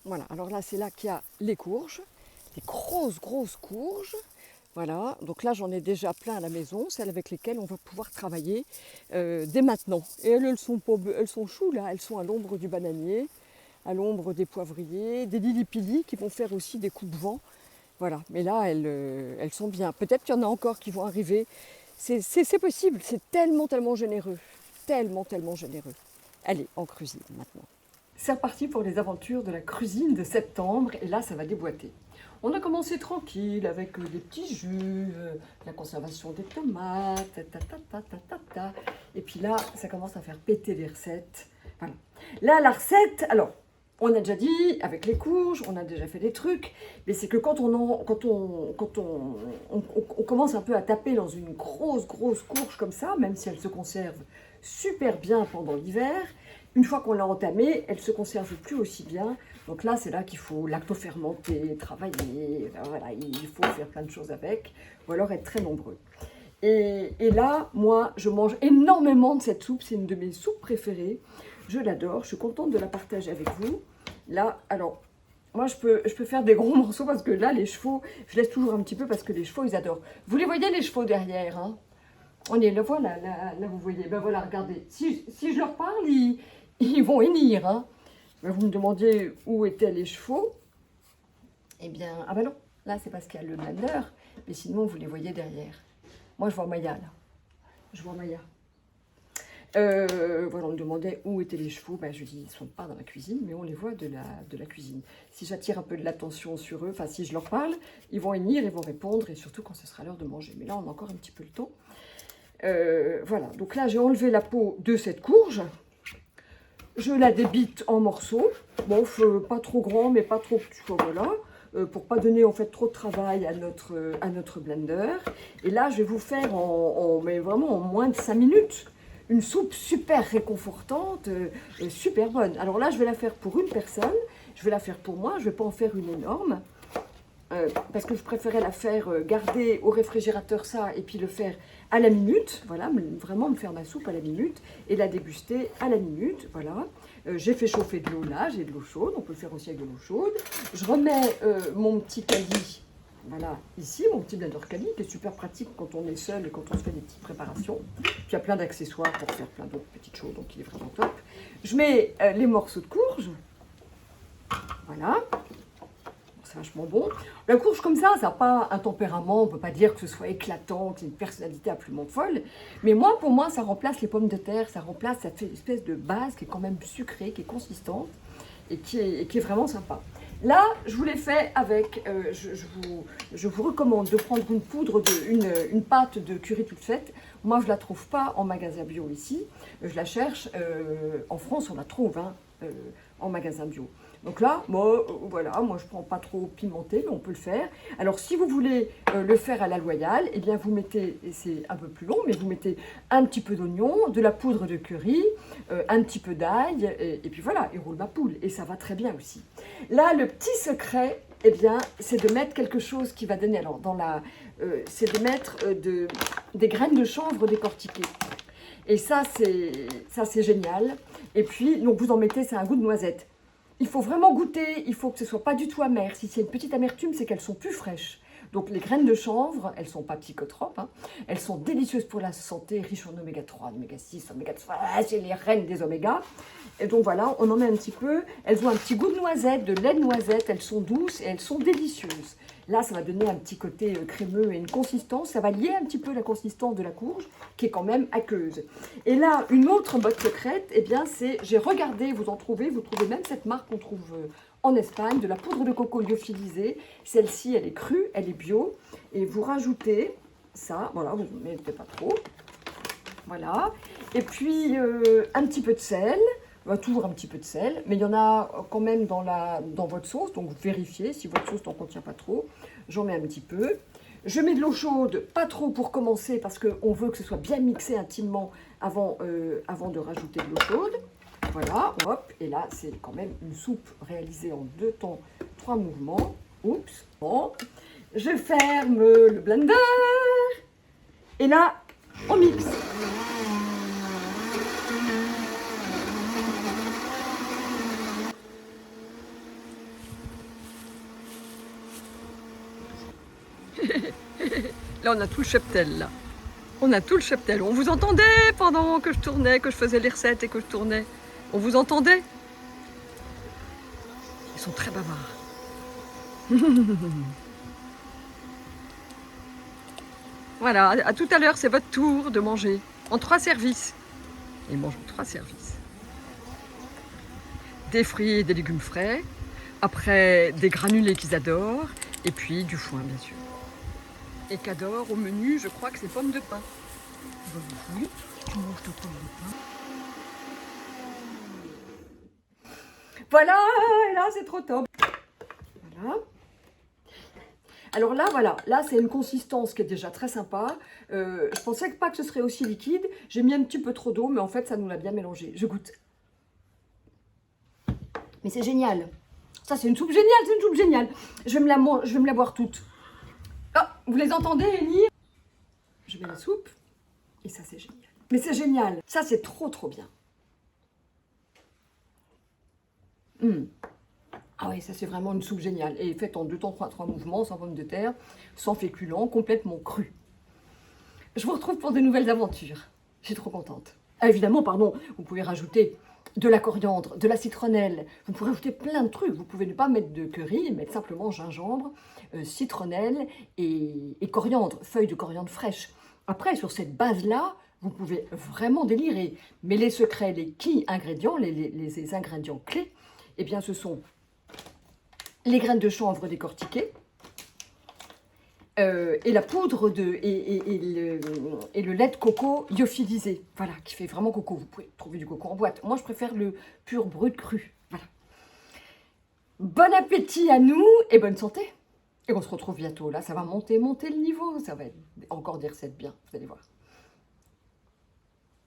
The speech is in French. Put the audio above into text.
Voilà, alors là, c'est là qu'il y a les courges, des grosses courges. Voilà, donc là, j'en ai déjà plein à la maison, celles avec lesquelles on va pouvoir travailler dès maintenant. Et elles sont choues, là, elles sont à l'ombre du bananier, à l'ombre des poivriers, des lilipilis qui vont faire aussi des coups de vent. Voilà, mais là, elles sont bien. Peut-être qu'il y en a encore qui vont arriver. C'est possible, c'est tellement généreux. Tellement généreux. Allez, en cuisine maintenant. C'est reparti pour les aventures de la cuisine de septembre, et là, ça va déboîter. On a commencé tranquille avec des petits jus, la conservation des tomates, et puis là, ça commence à faire péter les recettes. Voilà. Là, la recette, alors, on a déjà dit, avec les courges, on a déjà fait des trucs, mais c'est que quand on commence un peu à taper dans une grosse courge comme ça, même si elle se conserve super bien pendant l'hiver, une fois qu'on l'a entamée, elle ne se conserve plus aussi bien. Donc là, c'est là qu'il faut lactofermenter, travailler, voilà, il faut faire plein de choses avec, ou alors être très nombreux. Et là, moi, je mange énormément de cette soupe, c'est une de mes soupes préférées. Je l'adore, je suis contente de la partager avec vous. Là, alors, moi, je peux faire des gros morceaux parce que là, les chevaux, je laisse toujours un petit peu parce que les chevaux, ils adorent. Vous les voyez, les chevaux derrière, hein? On est là, voilà, là, vous voyez. Ben voilà, regardez. Si je leur parle, ils vont hennir, hein? Ben, vous me demandiez où étaient les chevaux. Eh bien, ah ben non, là, c'est parce qu'il y a le blender. Mais sinon, vous les voyez derrière. Moi, je vois Maya, là. Je vois Maya. Voilà, on me demandait où étaient les chevaux. Ben, je dis, ils ne sont pas dans la cuisine, mais on les voit de la cuisine. Si j'attire un peu de l'attention sur eux, enfin, si je leur parle, ils vont hennir, ils vont répondre, et surtout quand ce sera l'heure de manger. Mais là, on a encore un petit peu le temps. Voilà, donc là, j'ai enlevé la peau de cette courge. Je la débite en morceaux. Bon, pas trop grand, mais pas trop petit, voilà. Pour pas donner en fait trop de travail à notre blender. Et là, je vais vous faire mais vraiment en moins de 5 minutes une soupe super réconfortante, super bonne. Alors là, je vais la faire pour une personne, je vais la faire pour moi, je vais pas en faire une énorme. Parce que je préférais la faire garder au réfrigérateur ça et puis le faire à la minute, voilà, vraiment me faire ma soupe à la minute et la déguster à la minute, voilà. J'ai fait chauffer de l'eau là, j'ai de l'eau chaude, on peut le faire aussi avec de l'eau chaude. Je remets mon petit caddie, voilà, ici, mon petit blender caddie qui est super pratique quand on est seul et quand on se fait des petites préparations. Puis il y a plein d'accessoires pour faire plein d'autres petites choses, donc il est vraiment top. Je mets les morceaux de courge, voilà. C'est vachement bon. La courge comme ça n'a pas un tempérament, on ne peut pas dire que ce soit éclatant, que c'est une personnalité absolument folle. Mais moi, pour moi, ça remplace les pommes de terre, ça remplace, ça fait une espèce de base qui est quand même sucrée, qui est consistante et qui est vraiment sympa. Là, je vous l'ai fait avec, je vous recommande de prendre une poudre, une pâte de curry toute faite. Moi, je ne la trouve pas en magasin bio ici. Je la cherche, en France, on la trouve en magasin bio. Donc là, moi, voilà, moi je ne prends pas trop pimenté, mais on peut le faire. Alors si vous voulez le faire à la loyale, eh bien vous mettez, et c'est un peu plus long, mais vous mettez un petit peu d'oignon, de la poudre de curry, un petit peu d'ail, et puis voilà, et roule ma poule. Et ça va très bien aussi. Là, le petit secret, eh bien, c'est de mettre quelque chose qui va donner, alors c'est de mettre des graines de chanvre décortiquées. Et ça, c'est génial. Et puis, donc vous en mettez, c'est un goût de noisette. Il faut vraiment goûter, il faut que ce ne soit pas du tout amer. Si c'est une petite amertume, c'est qu'elles sont plus fraîches. Donc les graines de chanvre, elles ne sont pas psychotropes, hein. Elles sont délicieuses pour la santé, riches en oméga 3, oméga 6, oméga 3, c'est les reines des omégas. Et donc voilà, on en met un petit peu. Elles ont un petit goût de noisette, de lait de noisette, elles sont douces et elles sont délicieuses. Là, ça va donner un petit côté crémeux et une consistance. Ça va lier un petit peu la consistance de la courge, qui est quand même aqueuse. Et là, une autre botte secrète, eh bien, c'est, j'ai regardé, vous trouvez même cette marque qu'on trouve en Espagne, de la poudre de coco lyophilisée. Celle-ci, elle est crue, elle est bio. Et vous rajoutez ça, voilà, vous ne mettez pas trop. Voilà. Et puis, un petit peu de sel. Toujours un petit peu de sel, mais il y en a quand même dans votre sauce, donc vérifiez si votre sauce n'en contient pas trop. J'en mets un petit peu. Je mets de l'eau chaude, pas trop pour commencer, parce qu'on veut que ce soit bien mixé intimement avant de rajouter de l'eau chaude. Voilà, hop, et là c'est quand même une soupe réalisée en 2 temps, 3 mouvements. Oups, bon. Je ferme le blender, et là, on mixe. Là, on a tout le cheptel, là. On a tout le cheptel. On vous entendait pendant que je tournais, que je faisais les recettes et que je tournais. On vous entendait? Ils sont très bavards. Voilà, à tout à l'heure, c'est votre tour de manger. En 3 services. Ils mangent en 3 services. Des fruits et des légumes frais. Après, des granulés qu'ils adorent. Et puis, du foin, bien sûr. Et qu'adore au menu, je crois que c'est pommes de pin. Oui, tu manges ta pomme de pin. Voilà, et là, c'est trop top. Voilà. Alors là, voilà, là c'est une consistance qui est déjà très sympa. Je pensais pas que ce serait aussi liquide. J'ai mis un petit peu trop d'eau, mais en fait, ça nous l'a bien mélangé. Je goûte. Mais c'est génial. Ça, c'est une soupe géniale, c'est une soupe géniale. Je vais me la boire toute. Ah, vous les entendez, Ellie? Je mets la soupe. Et ça, c'est génial. Mais c'est génial. Ça, c'est trop, trop bien. Ah oui, ça c'est vraiment une soupe géniale. Et faite en 2 temps, 3 mouvements, sans pommes de terre, sans féculents, complètement cru. Je vous retrouve pour de nouvelles aventures. Je suis trop contente. Ah, évidemment, pardon, vous pouvez rajouter de la coriandre, de la citronnelle. Vous pouvez rajouter plein de trucs. Vous pouvez ne pas mettre de curry, mettre simplement gingembre, citronnelle et coriandre, feuilles de coriandre fraîche. Après, sur cette base-là, vous pouvez vraiment délirer. Mais les secrets, les key ingrédients, les ingrédients clés, eh bien, ce sont les graines de chanvre décortiquées et la poudre et le lait de coco lyophilisé, voilà, qui fait vraiment coco. Vous pouvez trouver du coco en boîte. Moi, je préfère le pur brut cru. Voilà. Bon appétit à nous et bonne santé. Et on se retrouve bientôt. Là, ça va monter le niveau. Ça va être encore des recettes bien, vous allez voir.